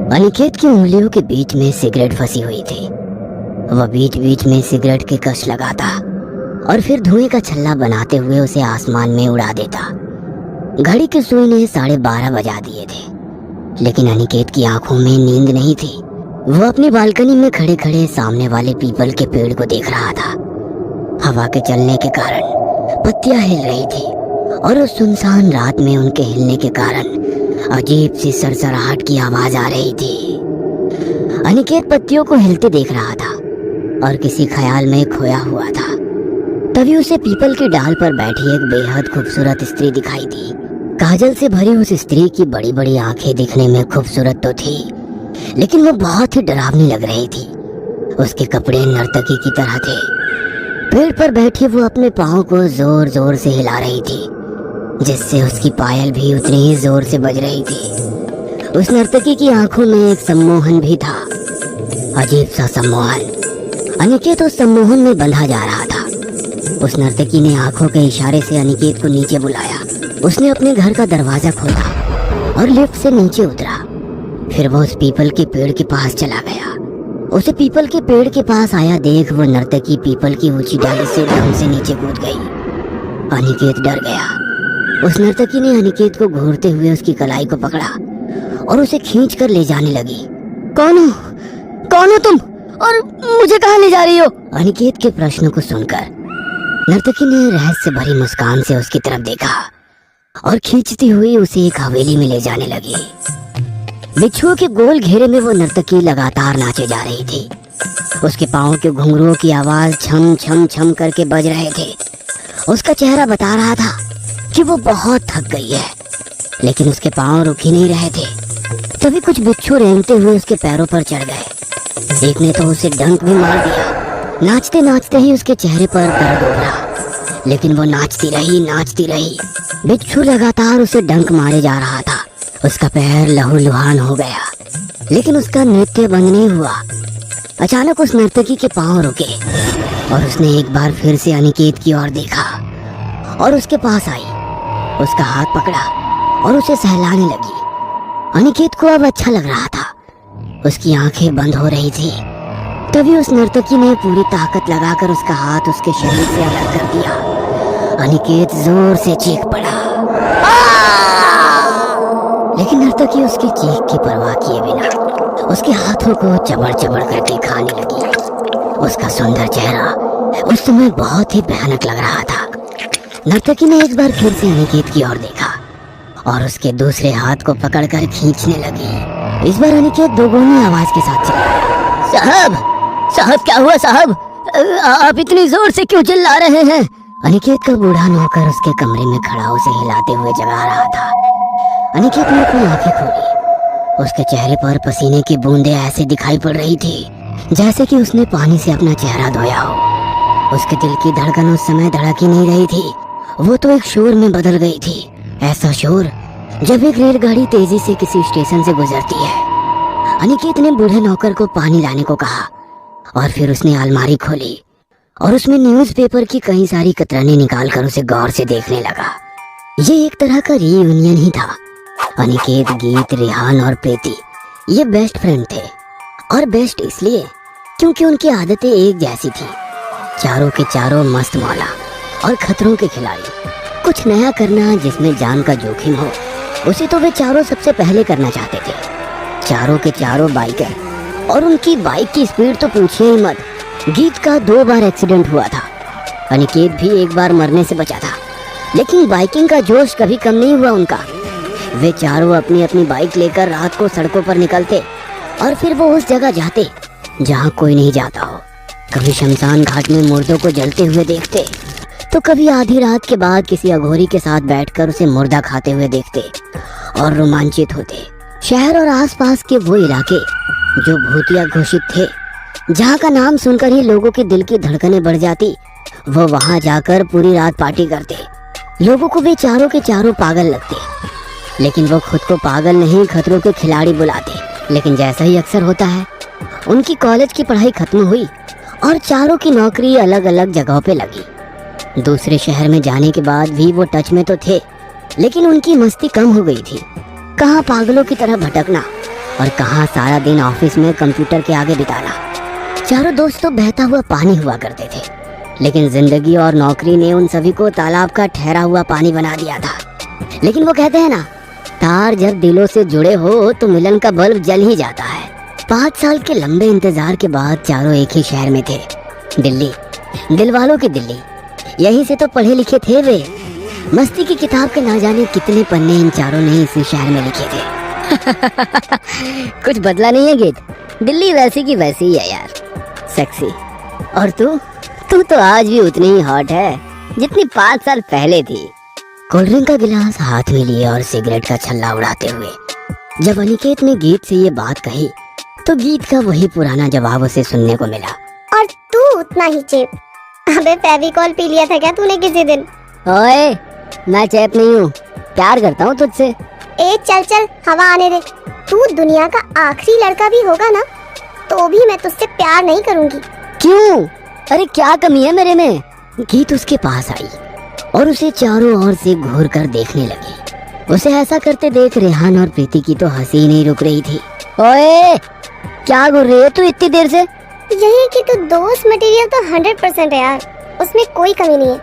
अनिकेत की उंगलियों के बीच में सिगरेट फंसी हुई थी। वह बीच बीच में सिगरेट के कश लगाता और फिर धुएं का छल्ला बनाते हुए उसे आसमान में उड़ा देता। घड़ी की सुई ने 12:30 बजा दिए थे, लेकिन अनिकेत की आंखों में नींद नहीं थी। वो अपनी बालकनी में खड़े खड़े सामने वाले पीपल के पेड़ को देख रहा था। हवा के चलने के कारण पत्तियां हिल रही थी और उस सुनसान रात में उनके हिलने के कारण अजीब सी सरसराहट की आवाज आ रही थी। अनिकेत पत्तियों को हिलते देख रहा था और किसी ख्याल में खोया हुआ था। तभी उसे पीपल की डाल पर बैठी एक बेहद खूबसूरत स्त्री दिखाई दी। काजल से भरी उस स्त्री की बड़ी बड़ी आंखें दिखने में खूबसूरत तो थी, लेकिन वो बहुत ही डरावनी लग रही थी। उसके कपड़े नर्तकी की तरह थे। पेड़ पर बैठी वो अपने पाँव को जोर जोर से हिला रही थी, जिससे उसकी पायल भी उतनी ही जोर से बज रही थी। उस नर्तकी की आंखों में एक सम्मोहन भी था, अजीब सा सम्मोहन। अनिकेत उस सम्मोहन में बंधा जा रहा था। उस नर्तकी ने आंखों के इशारे से अनिकेत को नीचे बुलाया। उसने अपने घर का दरवाजा खोला और लिफ्ट से नीचे उतरा। फिर वो उस पीपल के पेड़ के पास चला गया। उसे पीपल के पेड़ के पास आया देख वो नर्तकी पीपल की ऊंची डाली से दम से नीचे कूद गई। अनिकेत डर गया। उस नर्तकी ने अनिकेत को घूरते हुए उसकी कलाई को पकड़ा और उसे खींच कर ले जाने लगी। कौन हो तुम और मुझे कहाँ ले जा रही हो? अनिकेत के प्रश्न को सुनकर नर्तकी ने रहस्य भरी मुस्कान से उसकी तरफ देखा और खींचती हुई उसे एक हवेली में ले जाने लगी। बिच्छुओं के गोल घेरे में वो नर्तकी लगातार नाचे जा रही थी। उसके पाँव के घुंघरुओं की आवाज छम छम छम करके बज रहे थे। उसका चेहरा बता रहा था कि वो बहुत थक गई है, लेकिन उसके पाँव रुक ही नहीं रहे थे। तभी कुछ बिच्छू रेंगते हुए उसके पैरों पर चढ़ गए। एक ने तो उसे डंक भी मार दिया। नाचते नाचते ही उसके चेहरे पर दर्द उभरा, लेकिन वो नाचती रही। बिच्छू लगातार उसे डंक मारे जा रहा था। उसका पैर लहूलुहान हो गया, लेकिन उसका नृत्य बंद नहीं हुआ। अचानक उस नर्तकी के पांव रुके और उसने एक बार फिर से अनिकेत की ओर देखा और उसके पास आई। उसका हाथ पकड़ा और उसे सहलाने लगी। अनिकेत को अब अच्छा लग रहा था। उसकी आंखें बंद हो रही थी। तभी उस नर्तकी ने पूरी ताकत लगाकर उसका हाथ उसके शरीर से अलग कर दिया। अनिकेत जोर से चीख पड़ा, लेकिन नर्तकी उसकी चीख की परवाह किए बिना उसके हाथों को चबड़ चबड़ करके खाने लगी। उसका सुंदर चेहरा उस समय बहुत ही भयानक लग रहा था। नर्तकी ने एक बार फिर से अनिकेत की ओर देखा और उसके दूसरे हाथ को पकड़कर खींचने लगी। इस बार अनिकेत दोगुनी आवाज के साथ चिल्लाया, साहब क्या हुआ साहब? आप इतनी जोर से क्यों चिल्ला रहे हैं? अनिकेत का बूढ़ा नौकर उसके कमरे में खड़ा उसे हिलाते हुए जगा रहा था। अनिकेत ने अपनी आंखें खोली। उसके चेहरे पर पसीने की बूंदें ऐसे दिखाई पड़ रही थी जैसे कि उसने पानी से अपना चेहरा धोया हो। उसके दिल की धड़कन उस समय धड़क ही नहीं रही थी, वो तो एक शोर में बदल गई थी। ऐसा शोर जब एक रेलगाड़ी तेजी से किसी स्टेशन से गुजरती है। अनिकेत ने बूढ़े नौकर को पानी लाने को कहा और फिर उसने अलमारी खोली और उसमें न्यूज़पेपर की कई सारी कतरनें निकालकर उसे गौर से देखने लगा। ये एक तरह का रीयूनियन ही था। अनिकेत, गीत, रेहान और प्रीति ये बेस्ट फ्रेंड थे, और बेस्ट इसलिए क्योंकि उनकी आदतें एक जैसी थी। चारों के चारों मस्त मौला और खतरों के खिलाड़ी। कुछ नया करना जिसमें जान का जोखिम हो, उसे तो वे चारों सबसे पहले करना चाहते थे। चारों के चारों बाइकर, और उनकी बाइक की स्पीड तो पूछिए ही मत। गीत का 2 बार एक्सीडेंट हुआ था। अनिकेत भी एक बार मरने से बचा था, लेकिन बाइकिंग का जोश कभी कम नहीं हुआ उनका। वे चारों अपनी अपनी बाइक लेकर रात को सड़कों पर निकलते और फिर वो उस जगह जाते जहाँ कोई नहीं जाता हो। कभी शमशान घाट में मुर्दों को जलते हुए देखते, तो कभी आधी रात के बाद किसी अघोरी के साथ बैठकर उसे मुर्दा खाते हुए देखते और रोमांचित होते। शहर और आसपास के वो इलाके जो भूतिया घोषित थे, जहाँ का नाम सुनकर ही लोगों के दिल की धड़कनें बढ़ जाती, वो वहाँ जाकर पूरी रात पार्टी करते। लोगों को वे चारों के चारों पागल लगते, लेकिन वो खुद को पागल नहीं, खतरों के खिलाड़ी बुलाते। लेकिन जैसा ही अक्सर होता है, उनकी कॉलेज की पढ़ाई खत्म हुई और चारों की नौकरी अलग अलग जगहों पे लगी। दूसरे शहर में जाने के बाद भी वो टच में तो थे, लेकिन उनकी मस्ती कम हो गई थी। कहाँ पागलों की तरह भटकना और कहाँ सारा दिन ऑफिस में कंप्यूटर के आगे बिताना। चारों दोस्त तो बहता हुआ पानी हुआ करते थे, लेकिन जिंदगी और नौकरी ने उन सभी को तालाब का ठहरा हुआ पानी बना दिया था। लेकिन वो कहते हैं ना, तार जब दिलों से जुड़े हो तो मिलन का बल्ब जल ही जाता है। 5 साल के लंबे इंतजार के बाद चारों एक ही शहर में थे, दिल्ली, दिल वालों की दिल्ली। यहीं से तो पढ़े लिखे थे वे। मस्ती की किताब के ना जाने कितने पन्ने इन चारों ने इसी शहर में लिखे थे। कुछ बदला नहीं है गीत, दिल्ली वैसी की वैसी ही है यार, सेक्सी। और तू तो आज भी उतनी ही हॉट है जितनी 5 साल पहले थी। कोल्ड ड्रिंक का गिलास हाथ में लिए और सिगरेट का छल्ला उड़ाते हुए जब अनिकेत ने गीत से ये बात कही तो गीत का वही पुराना जवाब उसे सुनने को मिला। और तू उतना ही चेप। अबे फेविकॉल पी लिया था क्या तूने किसी दिन? ओए, मैं चेप नहीं हूँ, प्यार करता हूँ तुझसे। ए चल हवा आने दे। तू दुनिया का आखिरी लड़का भी होगा ना तो भी मैं तुझसे प्यार नहीं करूँगी। क्यों? अरे क्या कमी है मेरे में? गीत उसके पास आई और उसे चारों ओर से घूर कर देखने लगी। उसे ऐसा करते देख रेहान और प्रीति की तो हंसी नहीं रुक रही थी। ओए, क्या घूर रही है तू इतनी देर से? यही कि तू दोस्त मटेरियल तो 100% है यार, उसमें कोई कमी नहीं है,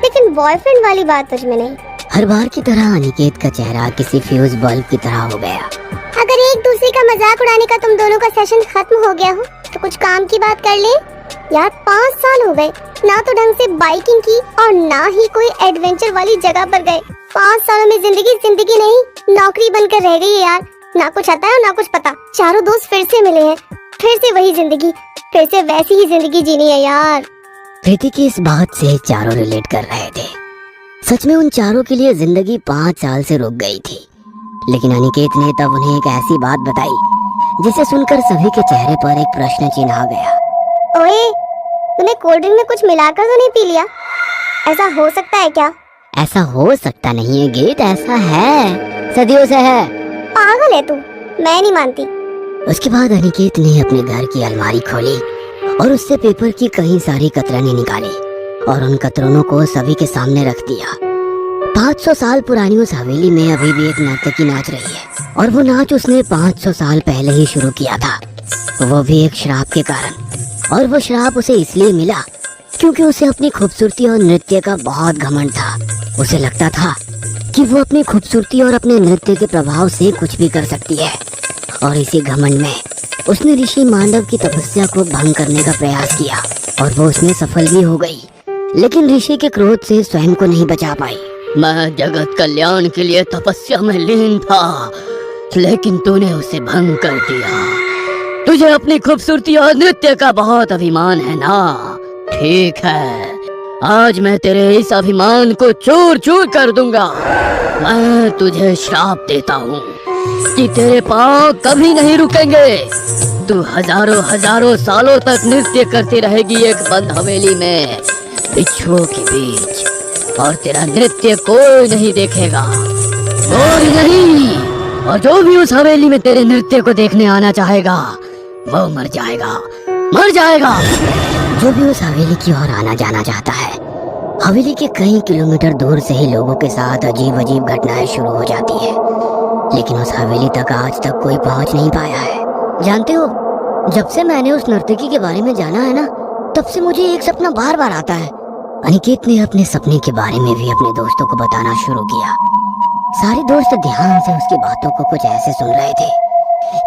लेकिन बॉयफ्रेंड वाली बात तुझ में नहीं। हर बार की तरह अनिकेत का चेहरा किसी फ्यूज बल्ब की तरह हो गया। अगर एक दूसरे का मजाक उड़ाने का तुम दोनों का सेशन खत्म हो गया हो तो कुछ काम की बात कर ले यार। 5 साल हो गए, ना तो ढंग से बाइकिंग की और ना ही कोई एडवेंचर वाली जगह पर गए। 5 सालों में जिंदगी नहीं, नौकरी बनकर रह गई है यार। ना कुछ आता है और ना कुछ पता। चारों दोस्त फिर से मिले हैं, फिर से वही जिंदगी, फिर से वैसी ही जिंदगी जीनी है यार। प्रीति की इस बात से चारों रिलेट कर रहे थे। सच में उन चारों के लिए जिंदगी 5 साल से रुक गई थी। लेकिन अनिकेत ने तब उन्हें एक ऐसी बात बताई जिसे सुनकर सभी के चेहरे पर एक प्रश्न चिन्ह आ गया। ओए, तूने कोल्ड ड्रिंक में कुछ मिलाकर तो नहीं पी लिया? ऐसा हो सकता है क्या? ऐसा हो सकता नहीं है गीत, ऐसा है, सदियों से है। पागल है तू, मैं नहीं मानती। उसके बाद अनिकेत ने अपने घर की अलमारी खोली और उससे पेपर की कई सारी कतरनें निकाली और उन कतरनों को सभी के सामने रख दिया। 500 साल पुरानी उस हवेली में अभी भी एक नर्तकी नाच रही है और वो नाच उसने 500 साल पहले ही शुरू किया था, वो भी एक श्राप के कारण। और वो श्राप उसे इसलिए मिला क्योंकि उसे अपनी खूबसूरती और नृत्य का बहुत घमंड था। उसे लगता था कि वो अपनी खूबसूरती और अपने नृत्य के प्रभाव से कुछ भी कर सकती है। और इसी घमंड में उसने ऋषि मांडव की तपस्या को भंग करने का प्रयास किया और वो उसमें सफल भी हो गई। लेकिन ऋषि के क्रोध से स्वयं को नहीं बचा पाई। मैं जगत कल्याण के लिए तपस्या में लीन था, लेकिन तूने उसे भंग कर दिया। तुझे अपनी खूबसूरती और नृत्य का बहुत अभिमान है ना? ठीक है, आज मैं तेरे इस अभिमान को चूर चूर कर दूंगा। मैं तुझे श्राप देता हूँ कि तेरे पाँव कभी नहीं रुकेंगे। तू हजारों सालों तक नृत्य करती रहेगी एक बंद हवेली में बिच्छुओं के बीच, और तेरा नृत्य कोई नहीं देखेगा, कोई नहीं। और जो भी उस हवेली में तेरे नृत्य को देखने आना चाहेगा वो मर जाएगा, मर जाएगा। जो भी उस हवेली की ओर आना जाना चाहता है, हवेली के कई किलोमीटर दूर से ही लोगों के साथ अजीब अजीब घटनाएं शुरू हो जाती है, लेकिन उस हवेली तक आज तक कोई पहुंच नहीं पाया है। जानते हो, जब से मैंने उस नर्तकी के बारे में जाना है ना, तब से मुझे एक सपना बार बार आता है। अनिकेत ने अपने सपने के बारे में भी अपने दोस्तों को बताना शुरू किया। सारे दोस्त ध्यान से उसकी बातों को कुछ ऐसे सुन रहे थे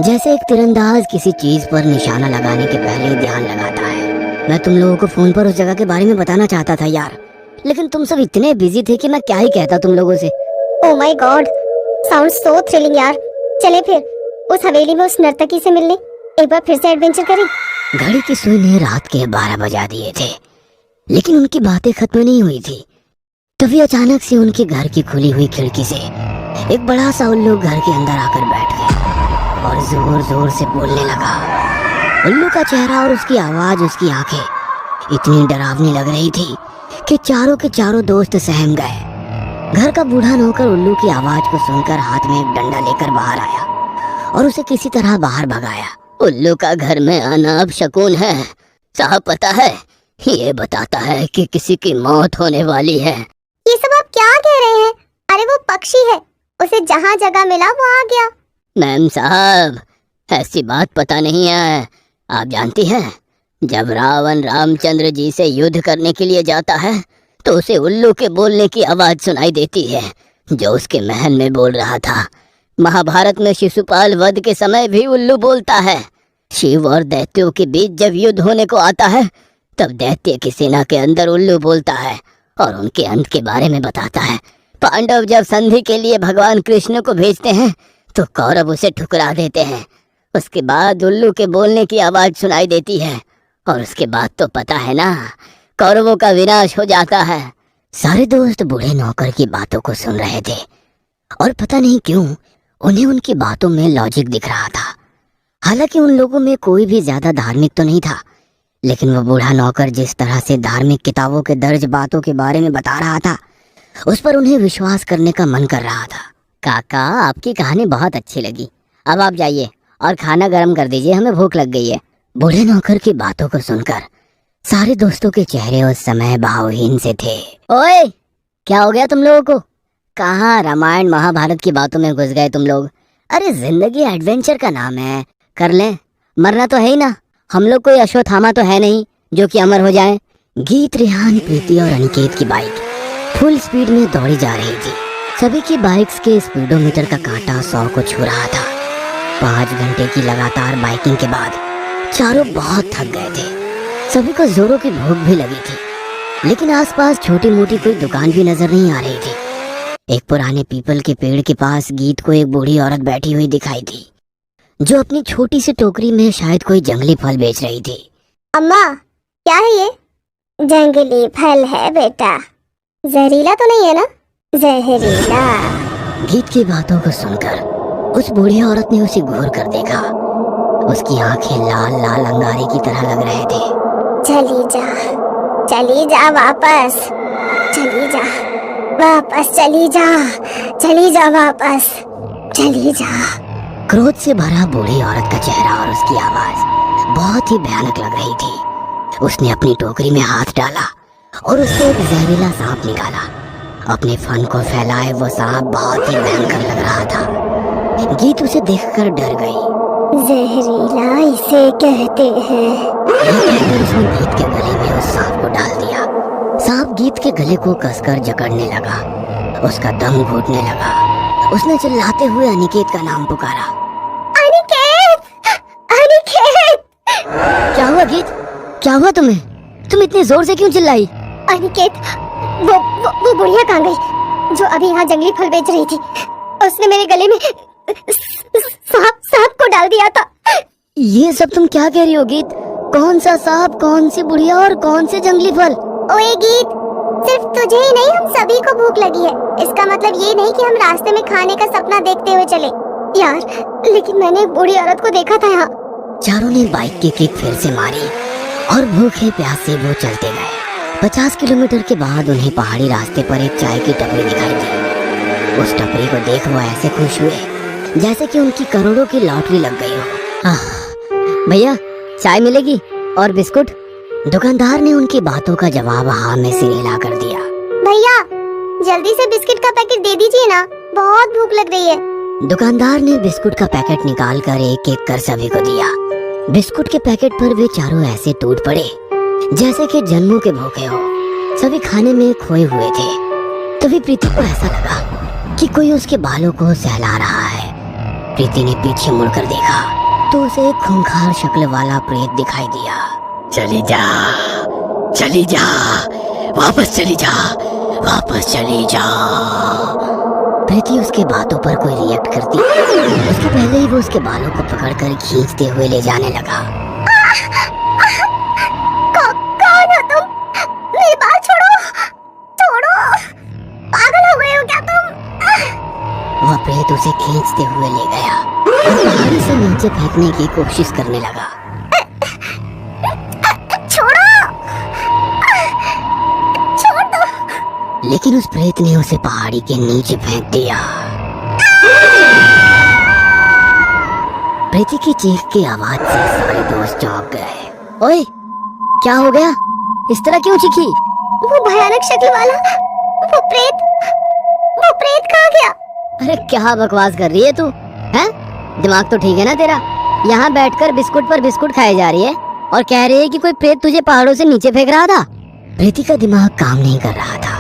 जैसे एक तीरंदाज किसी चीज पर निशाना लगाने के पहले ही ध्यान लगाता है। मैं तुम लोगों को फोन पर उस जगह के बारे में बताना चाहता था यार, लेकिन तुम सब इतने बिजी थे कि मैं क्या ही कहता तुम लोगों से। Oh my God, sound so thrilling यार। चले फिर उस हवेली में उस नर्तकी से मिलने, एक बार फिर से एडवेंचर करें। घड़ी की सुई ने रात के 12 बजा दिए थे, लेकिन उनकी बातें खत्म नहीं हुई थी। तभी अचानक से उनके घर की खुली हुई खिड़की से एक बड़ा सा उल्लू घर के अंदर आकर बैठ गया और जोर जोर से बोलने लगा। उल्लू का चेहरा और उसकी आवाज, उसकी आंखें इतनी डरावनी लग रही थी कि चारों के चारों दोस्त सहम गए। घर का बूढ़ा नौकर उल्लू की आवाज को सुनकर हाथ में एक डंडा लेकर बाहर आया और उसे किसी तरह बाहर भगाया। उल्लू का घर में आना अब शगुन है, साहब पता है, ये बताता है कि किसी की मौत होने वाली है। ये सब आप क्या कह रहे हैं? अरे वो पक्षी है, उसे जहाँ जगह मिला वो आ गया। मैम साहब, ऐसी बात पता नहीं है। आप जानती हैं, जब रावण रामचंद्र जी से युद्ध करने के लिए जाता है तो उसे उल्लू के बोलने की आवाज सुनाई देती है, जो उसके महल में बोल रहा था। महाभारत में शिशुपाल वध के समय भी उल्लू बोलता है। शिव और दैत्यों के बीच जब युद्ध होने को आता है तब दैत्य की सेना के अंदर उल्लू बोलता है और उनके अंत के बारे में बताता है। पांडव जब संधि के लिए भगवान कृष्ण को भेजते हैं तो कौरव उसे ठुकरा देते हैं। उसके बाद उल्लू के बोलने की आवाज सुनाई देती है और उसके बाद तो पता है ना, कौरवों का विनाश हो जाता है। सारे दोस्त बूढ़े नौकर की बातों को सुन रहे थे और पता नहीं क्यों उन्हें उनकी बातों में लॉजिक दिख रहा था। हालांकि उन लोगों में कोई भी ज्यादा धार्मिक तो नहीं था, लेकिन वो बूढ़ा नौकर जिस तरह से धार्मिक किताबों के दर्ज बातों के बारे में बता रहा था उस पर उन्हें विश्वास करने का मन कर रहा था। काका, आपकी कहानी बहुत अच्छी लगी। अब आप जाइए और खाना गर्म कर दीजिए, हमें भूख लग गई है। बूढ़े नौकर की बातों को सुनकर सारे दोस्तों के चेहरे उस समय भावहीन से थे। ओए, क्या हो गया तुम लोगों को? कहाँ रामायण महाभारत की बातों में घुस गए तुम लोग? अरे जिंदगी एडवेंचर का नाम है, कर लें। मरना तो है ही ना, हम लोग कोई अश्वत्थामा तो है नहीं जो कि अमर हो जाए। गीत, रेहान, प्रीति और अनिकेत की बाइक फुल स्पीड में दौड़ी जा रही थी। सभी की बाइक्स के स्पीडोमीटर का कांटा 100 को छू रहा था। 5 घंटे की लगातार बाइकिंग के बाद चारों बहुत थक गए थे। सभी को जोरों की भूख भी लगी थी, लेकिन आसपास छोटी मोटी कोई दुकान भी नजर नहीं आ रही थी। एक पुराने पीपल के पेड़ के पास गीत को एक बूढ़ी औरत बैठी हुई दिखाई थी, जो अपनी छोटी सी टोकरी में शायद कोई जंगली फल बेच रही थी। अम्मा, क्या है ये? जंगली फल है बेटा, जहरीला तो नहीं है ना? जहरीला। गीत की बातों को सुनकर उस बूढ़ी औरत ने उसे घूर कर देखा। उसकी आंखें लाल लाल अंगारे की तरह लग रहे थे। चली जा वापस, चली जा वापस। क्रोध से भरा बूढ़ी औरत का चेहरा और उसकी आवाज बहुत ही भयानक लग रही थी। उसने अपनी टोकरी में हाथ डाला और उससे एक जहरीला सांप निकाला। अपने फन को फैलाए वो सांप बहुत ही भयंकर लग रहा था। गीत उसे देखकर डर गई। जहरीला इसे कहते हैं। उसने गीत के गले में उस सांप को डाल दिया। सांप गीत के गले को कसकर जकड़ने लगा, उसका दम घुटने लगा। उसने चिल्लाते हुए अनिकेत का नाम पुकारा। अनिकेत! क्या हुआ गीत? क्या हुआ तुम्हें? तुम इतने जोर से क्यों चिल्लाई? अनिकेत, वो बुढ़िया कहाँ गई जो अभी यहाँ जंगली फल बेच रही थी? उसने मेरे गले में सांप को डाल दिया था। ये सब तुम क्या कह रही हो गीत? कौन सा सांप, कौन सी बुढ़िया और कौन से जंगली फल? ओए गीत, सिर्फ तुझे ही नहीं हम सभी को भूख लगी है। इसका मतलब ये नहीं कि हम रास्ते में खाने का सपना देखते हुए चले। यार, लेकिन मैंने एक बूढ़ी औरत को देखा था यहाँ। चारों ने बाइक की किक फिर से मारी और भूखे प्यासे वो चलते गए। 50 किलोमीटर के बाद उन्हें पहाड़ी रास्ते पर एक चाय की टपरी दिखाई दी। उस टपरी को देख वो ऐसे खुश हुए जैसे कि उनकी करोड़ों की लॉटरी लग गई हो। भैया, चाय मिलेगी और बिस्कुट? दुकानदार ने उनकी बातों का जवाब हाँ में सिर हिला कर दिया। भैया, जल्दी से बिस्किट का पैकेट दे दीजिए ना, बहुत भूख लग रही है। दुकानदार ने बिस्कुट का पैकेट निकाल कर एक एक कर सभी को दिया। बिस्कुट के पैकेट पर वे चारों ऐसे टूट पड़े जैसे कि जन्मों के भूखे हो। सभी खाने में खोए हुए थे। तभी प्रीति को ऐसा लगा कि कोई उसके बालों को सहला रहा है। प्रीति ने पीछे मुड़कर देखा तो उसे एक खूंखार शक्ल वाला प्रेत दिखाई दिया। चली जा, वापस चली जा। प्रीति उसके बातों पर कोई रिएक्ट करती उसके पहले ही वो उसके बालों को पकड़कर खींचते हुए ले जाने लगा। कौन हो तुम? मेरे बाल छोड़ो, पागल हो गए हो क्या तुम? वह प्रेत उसे खींचते हुए ले गया और पहाड़ी से नीचे फेंकने की कोशिश करने लगा। छोड़ दो। लेकिन उस प्रेत ने उसे पहाड़ी के नीचे फेंक दिया। प्रीति की चीख की आवाज से सारे दोस्त चौंक गए। ओए, क्या हो गया? इस तरह क्यों चीखी? वो भयानक शक्ल वाला वो प्रेत कहाँ गया? अरे क्या बकवास कर रही है तू? हैं? दिमाग तो ठीक है ना तेरा? यहाँ बैठकर बिस्कुट पर बिस्कुट खाए जा रही है और कह रही है कि कोई प्रेत तुझे पहाड़ों से नीचे फेंक रहा था। प्रीति का दिमाग काम नहीं कर रहा था।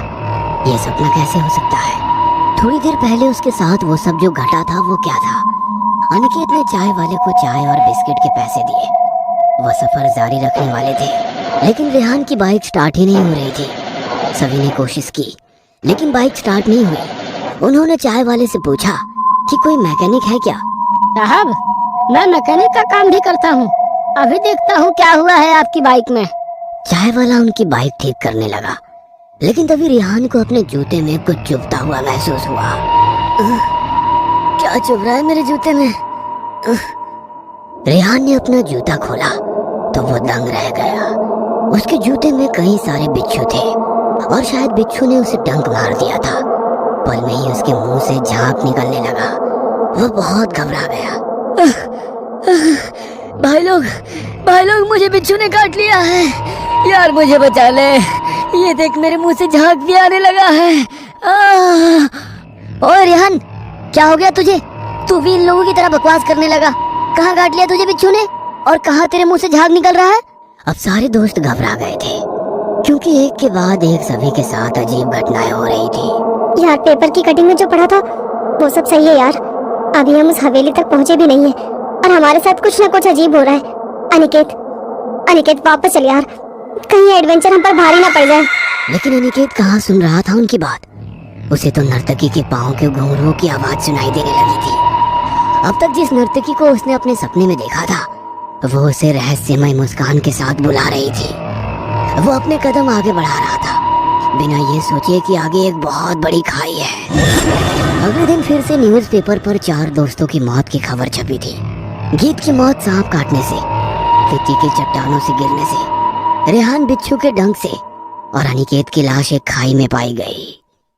ये सपना कैसे हो सकता है? थोड़ी देर पहले उसके साथ वो सब जो घटा था वो क्या था? अनिकेत ने चाय वाले को चाय और बिस्किट के पैसे दिए। वह सफर जारी रखने वाले थे, लेकिन रेहान की बाइक स्टार्ट ही नहीं हो रही थी। सभी ने कोशिश की, लेकिन बाइक स्टार्ट नहीं हुई। उन्होंने चाय वाले से पूछा कि कोई मैकेनिक है क्या? साहब, मैं मैकेनिक का काम भी करता हूँ। अभी देखता हूँ क्या हुआ है आपकी बाइक में। चाय वाला उनकी बाइक ठीक करने लगा, लेकिन तभी रेहान को अपने जूते में कुछ चुभता हुआ महसूस हुआ। क्या चुभ रहा है मेरे जूते में? रेहान ने अपना जूता खोला तो वो दंग रह गया। उसके जूते में कई सारे बिच्छू थे और शायद बिच्छू ने उसे डंक मार दिया था। पल में ही उसके मुंह से झाग निकलने लगा। वो बहुत घबरा गया। भाई लोग मुझे बिच्छू ने काट लिया है। यार मुझे बचा ले। ये देख मेरे मुंह से झाग भी आने लगा है। ओए रेहान, क्या हो गया तुझे? तू भी इन लोगों की तरह बकवास करने लगा। कहाँ काट लिया तुझे बिच्छू ने और कहाँ तेरे मुंह से झाग निकल रहा है? अब सारे दोस्त घबरा गए थे, क्योंकि एक के बाद एक सभी के साथ अजीब घटनाएं हो रही थी। यार पेपर की कटिंग में जो पढ़ा था वो सब सही है यार। अभी हम उस हवेली तक पहुँचे भी नहीं है और हमारे साथ कुछ न कुछ अजीब हो रहा है। अनिकेत वापस चल यार, कहीं एडवेंचर हम पर भारी ना पड़ जाए। लेकिन अनिकेत कहाँ सुन रहा था उनकी बात। उसे तो नर्तकी के पाँव के घुंघरुओं की आवाज सुनाई देने लगी थी। अब तक जिस नर्तकी को उसने अपने सपने में देखा था, वो उसे रहस्यमय मुस्कान के साथ बुला रही थी। वो अपने कदम आगे बढ़ा रहा था, बिना ये सोचे कि आगे एक बहुत बड़ी खाई है। अगले दिन फिर से न्यूज़पेपर पर 4 दोस्तों की मौत की खबर छपी थी। गीत की मौत सांप काटने से, फिटी के चट्टानों से गिरने से, रेहान बिच्छू के डंक से और अनिकेत की लाश एक खाई में पाई गई।